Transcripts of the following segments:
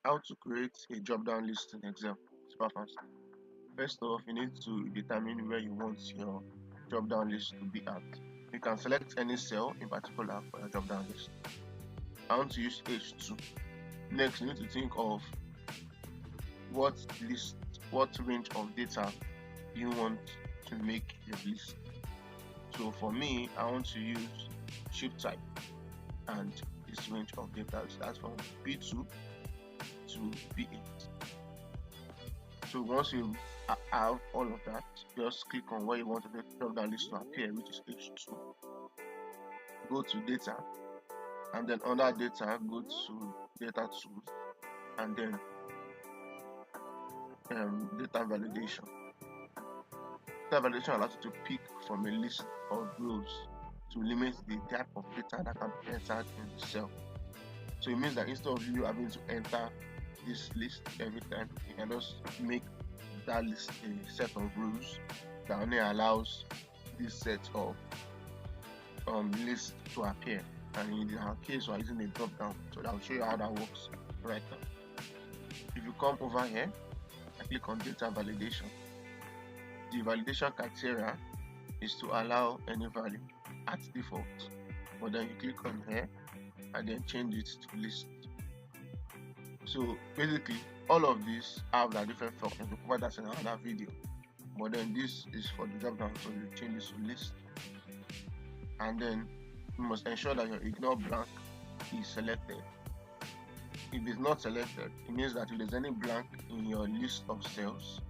How to create a drop-down list in Excel. Super fast. First off, you need to determine where you want your drop-down list to be at. You can select any cell in particular for your drop-down list. I want to use H2. Next, you need to think of what range of data you want to make your list. So for me, I want to use shape type and this range of data starts from B2 to B8. So once you have all of that, just click on where you want the drop-down list to appear, which is H2. Go to data, and then under data, go to data tools, and then data validation. Data validation allows you to pick from a list of rows to limit the type of data that can be entered in the cell. So it means that instead of you having to enter this list every time, you can just make that list a set of rules that only allows this set of list to appear. And in our case, we're using a drop down, so I'll show you how that works right now. If you come over here and click on data validation, the validation criteria is to allow any value at default, but then you click on here and then change it to list. So basically, all of these have their different functions. We'll cover that in another video. But then this is for the drop down, so you change this to list. And then you must ensure that your ignore blank is selected. If it's not selected, it means that if there's any blank in your list of cells,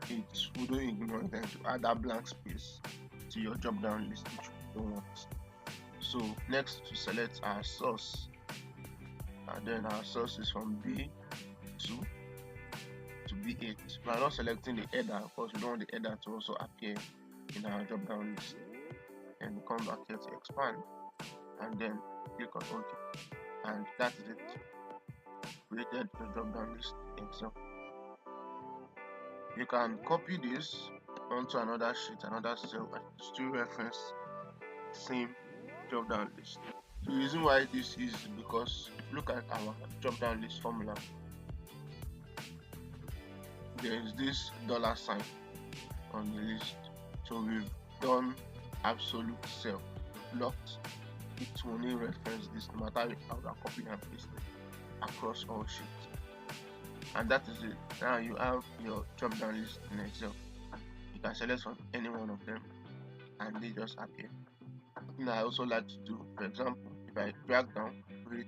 it wouldn't ignore it and to add that blank space to your drop down list, which we don't want. So next, to select our source, and then our source is from B2 to B8. We are not selecting the header because we don't want the header to also appear in our drop down list. And we come back here to expand, and then click on OK, and that is it. Created the drop down list in Excel. You can copy this onto another sheet, another cell, and still reference same drop down list. The reason why this is because if you look at our drop down list formula, there is this $sign on the list. So we've done absolute cell, blocked. It will only reference this no matter how we are copying and pasting across all sheets. And that is it. Now you have your drop down list in Excel. You can select from any one of them and they just appear. Something I also like to do, for example, if I drag down, create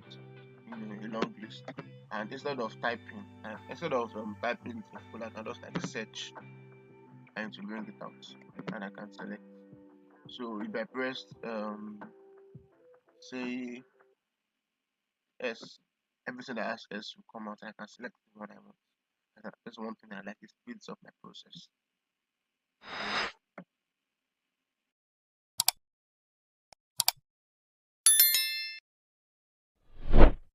a long list, and instead of typing in full, I can just like search and to bring it out, and I can select. So if I press say S, everything that has S will come out, and I can select the one I want. That's one thing I like, it speeds up my process.